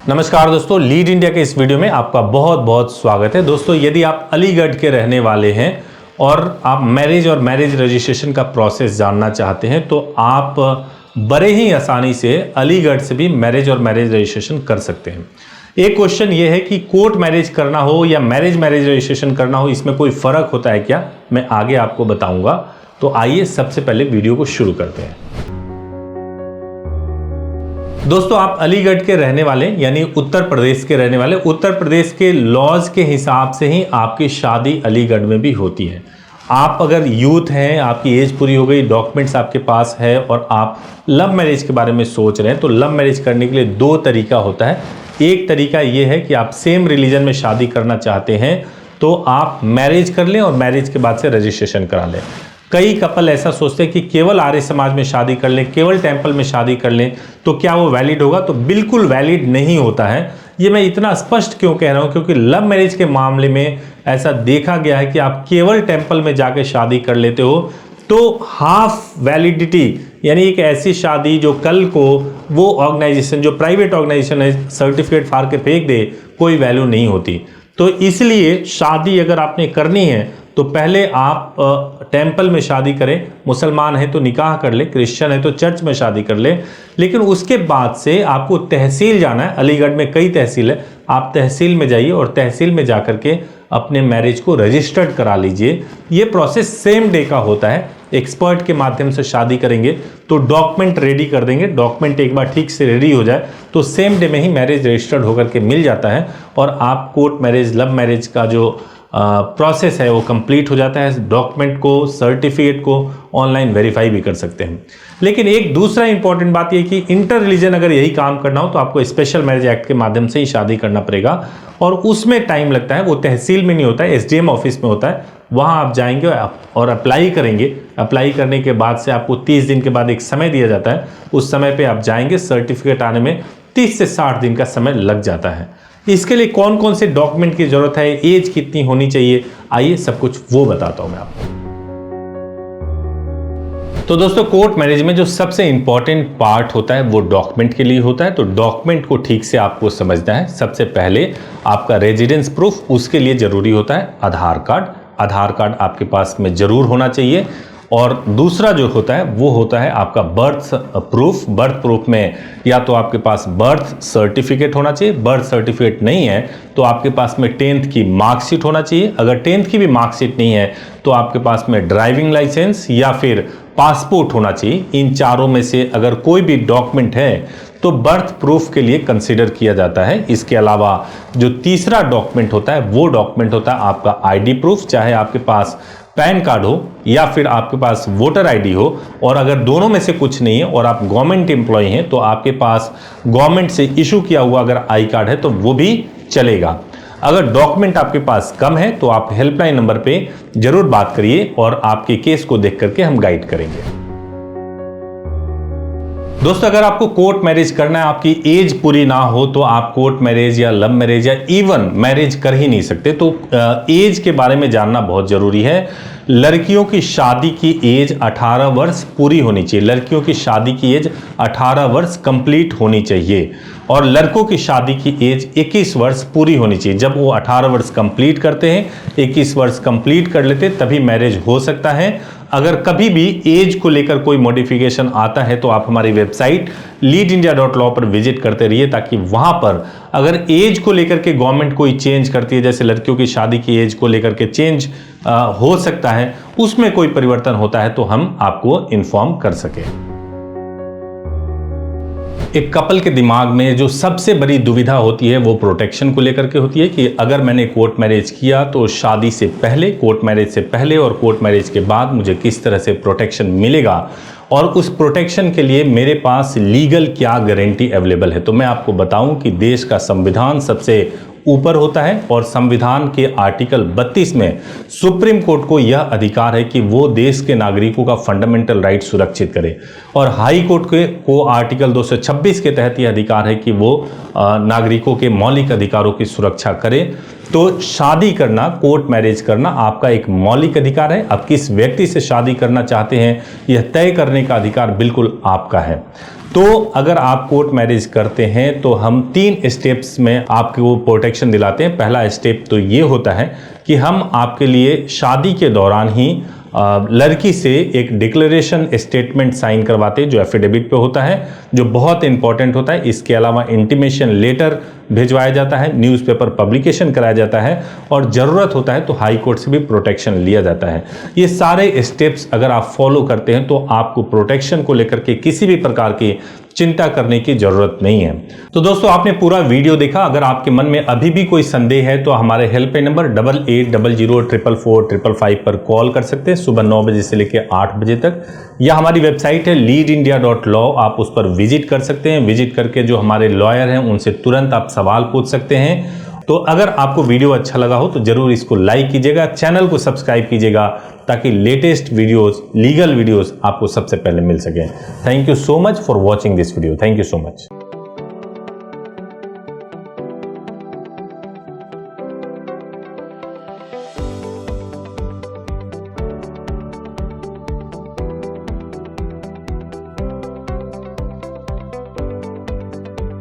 नमस्कार दोस्तों, lead India के इस वीडियो में आपका बहुत बहुत स्वागत है। दोस्तों, यदि आप अलीगढ़ के रहने वाले हैं और आप मैरिज रजिस्ट्रेशन का प्रोसेस जानना चाहते हैं तो आप बड़े ही आसानी से अलीगढ़ से भी मैरिज रजिस्ट्रेशन कर सकते हैं। एक क्वेश्चन ये है कि कोर्ट मैरिज करना हो या मैरिज रजिस्ट्रेशन करना हो, इसमें कोई फ़र्क होता है क्या? मैं आगे आपको बताऊंगा। तो आइए सबसे पहले वीडियो को शुरू करते हैं। दोस्तों, आप अलीगढ़ के रहने वाले यानी उत्तर प्रदेश के रहने वाले, उत्तर प्रदेश के लॉज के हिसाब से ही आपकी शादी अलीगढ़ में भी होती है। आप अगर यूथ हैं, आपकी एज पूरी हो गई, डॉक्यूमेंट्स आपके पास है और आप लव मैरिज के बारे में सोच रहे हैं तो लव मैरिज करने के लिए दो तरीका होता है। एक तरीका ये है कि आप सेम रिलीजन में शादी करना चाहते हैं तो आप मैरिज कर लें और मैरिज के बाद से रजिस्ट्रेशन करा लें। कई कपल ऐसा सोचते हैं कि केवल आर्य समाज में शादी कर लें, केवल टेंपल में शादी कर लें तो क्या वो वैलिड होगा? तो बिल्कुल वैलिड नहीं होता है। ये मैं इतना स्पष्ट क्यों कह रहा हूँ? क्योंकि लव मैरिज के मामले में ऐसा देखा गया है कि आप केवल टेंपल में जाके शादी कर लेते हो तो हाफ वैलिडिटी, यानी एक ऐसी शादी जो कल को वो ऑर्गेनाइजेशन, जो प्राइवेट ऑर्गेनाइजेशन है, सर्टिफिकेट फाड़ के फेंक दे, कोई वैल्यू नहीं होती। तो इसलिए शादी अगर आपने करनी है तो पहले आप टेंपल में शादी करें। मुसलमान है तो निकाह कर ले, क्रिश्चियन है तो चर्च में शादी कर ले। लेकिन उसके बाद से आपको तहसील जाना है। अलीगढ़ में कई तहसील है, आप तहसील में जाइए और तहसील में जाकर के अपने मैरिज को रजिस्टर्ड करा लीजिए। ये प्रोसेस सेम डे का होता है। एक्सपर्ट के माध्यम से शादी करेंगे तो डॉक्यूमेंट रेडी कर देंगे। डॉक्यूमेंट एक बार ठीक से रेडी हो जाए तो सेम डे में ही मैरिज रजिस्टर्ड होकर के मिल जाता है और आप कोर्ट मैरिज, लव मैरिज का जो प्रोसेस है वो कंप्लीट हो जाता है। डॉक्यूमेंट को, सर्टिफिकेट को ऑनलाइन वेरीफाई भी कर सकते हैं। लेकिन एक दूसरा इंपॉर्टेंट बात ये कि इंटर रिलीजन अगर यही काम करना हो तो आपको स्पेशल मैरिज एक्ट के माध्यम से ही शादी करना पड़ेगा और उसमें टाइम लगता है। वो तहसील में नहीं होता है, एसडीएम ऑफिस में होता है। वहाँ आप जाएंगे और अप्लाई करेंगे। अप्लाई करने के बाद से आपको 30 दिन के बाद एक समय दिया जाता है। उस समय पर आप जाएंगे, सर्टिफिकेट आने में 30 से 60 दिन का समय लग जाता है। इसके लिए कौन कौन से डॉक्यूमेंट की जरूरत है, एज कितनी होनी चाहिए, आइए सब कुछ वो बताता हूं मैं आपको। तो दोस्तों, कोर्ट मैरिज में जो सबसे इंपॉर्टेंट पार्ट होता है वो डॉक्यूमेंट के लिए होता है। तो डॉक्यूमेंट को ठीक से आपको समझना है। सबसे पहले आपका रेजिडेंस प्रूफ, उसके लिए जरूरी होता है आधार कार्ड। आधार कार्ड आपके पास में जरूर होना चाहिए। और दूसरा जो होता है वो होता है आपका बर्थ प्रूफ। बर्थ प्रूफ में या तो आपके पास बर्थ सर्टिफिकेट होना चाहिए, बर्थ सर्टिफिकेट नहीं है तो आपके पास में 10th की मार्कशीट होना चाहिए। अगर 10th की भी मार्कशीट नहीं है तो आपके पास में ड्राइविंग लाइसेंस या फिर पासपोर्ट होना चाहिए। इन चारों में से अगर कोई भी डॉक्यूमेंट है तो बर्थ प्रूफ के लिए कंसीडर किया जाता है। इसके अलावा जो तीसरा डॉक्यूमेंट होता है वो डॉक्यूमेंट होता है आपका आईडी प्रूफ। चाहे आपके पास पैन कार्ड हो या फिर आपके पास वोटर आईडी हो, और अगर दोनों में से कुछ नहीं है और आप गवर्नमेंट एम्प्लॉय हैं तो आपके पास गवर्नमेंट से इशू किया हुआ अगर आई कार्ड है तो वो भी चलेगा। अगर डॉक्यूमेंट आपके पास कम है तो आप हेल्पलाइन नंबर पे जरूर बात करिए और आपके केस को देख करके हम गाइड करेंगे। दोस्तों, अगर आपको कोर्ट मैरिज करना है, आपकी एज पूरी ना हो तो आप कोर्ट मैरिज या लव मैरिज या इवन मैरिज कर ही नहीं सकते। तो एज के बारे में जानना बहुत जरूरी है। लड़कियों की शादी की एज 18 वर्ष पूरी होनी चाहिए। लड़कियों की शादी की एज 18 वर्ष कंप्लीट होनी चाहिए और लड़कों की शादी की एज 21 वर्ष पूरी होनी चाहिए। जब वो 18 वर्ष कंप्लीट करते हैं, 21 वर्ष कंप्लीट कर लेते तभी मैरिज हो सकता है। अगर कभी भी एज को लेकर कोई मॉडिफिकेशन आता है तो आप हमारी वेबसाइट leadindia.law पर विजिट करते रहिए, ताकि वहां पर अगर एज को लेकर के गवर्नमेंट कोई चेंज करती है, जैसे लड़कियों की शादी की एज को लेकर के चेंज हो सकता है, उसमें कोई परिवर्तन होता है तो हम आपको इन्फॉर्म कर सके। एक कपल के दिमाग में जो सबसे बड़ी दुविधा होती है वो प्रोटेक्शन को लेकर के होती है कि अगर मैंने कोर्ट मैरिज किया तो शादी से पहले, कोर्ट मैरिज से पहले और कोर्ट मैरिज के बाद मुझे किस तरह से प्रोटेक्शन मिलेगा और उस प्रोटेक्शन के लिए मेरे पास लीगल क्या गारंटी अवेलेबल है। तो मैं आपको बताऊं कि देश का संविधान सबसे ऊपर होता है और संविधान के आर्टिकल 32 में सुप्रीम कोर्ट को यह अधिकार है कि वो देश के नागरिकों का फंडामेंटल राइट सुरक्षित करे और हाई कोर्ट को आर्टिकल 226 के तहत यह अधिकार है कि वो नागरिकों के मौलिक अधिकारों की सुरक्षा करे। तो शादी करना, कोर्ट मैरिज करना आपका एक मौलिक अधिकार है। आप किस व्यक्ति से शादी करना चाहते हैं यह तय करने का अधिकार बिल्कुल आपका है। तो अगर आप कोर्ट मैरिज करते हैं तो हम 3 स्टेप्स में आपको प्रोटेक्शन दिलाते हैं। पहला स्टेप तो ये होता है कि हम आपके लिए शादी के दौरान ही लड़की से एक डिक्लेरेशन स्टेटमेंट साइन करवाते हैं जो एफिडेविट पे होता है, जो बहुत इंपॉर्टेंट होता है। इसके अलावा इंटीमेशन लेटर भिजवाया जाता है, न्यूज़पेपर पब्लिकेशन कराया जाता है और ज़रूरत होता है तो हाई कोर्ट से भी प्रोटेक्शन लिया जाता है। ये सारे स्टेप्स अगर आप फॉलो करते हैं तो आपको प्रोटेक्शन को लेकर के किसी भी प्रकार की चिंता करने की जरूरत नहीं है। तो दोस्तों, आपने पूरा वीडियो देखा। अगर आपके मन में अभी भी कोई संदेह है तो हमारे हेल्पलाइन नंबर 8800444555 पर कॉल कर सकते हैं सुबह 9 बजे से लेकर 8 बजे तक, या हमारी वेबसाइट है leadindia.law, आप उस पर विजिट कर सकते हैं। विजिट करके जो हमारे लॉयर हैं उनसे तुरंत आप सवाल पूछ सकते हैं। तो अगर आपको वीडियो अच्छा लगा हो तो जरूर इसको लाइक कीजिएगा, चैनल को सब्सक्राइब कीजिएगा ताकि लेटेस्ट वीडियोस, लीगल वीडियोस आपको सबसे पहले मिल सके। Thank you so much for watching this video. Thank you so much.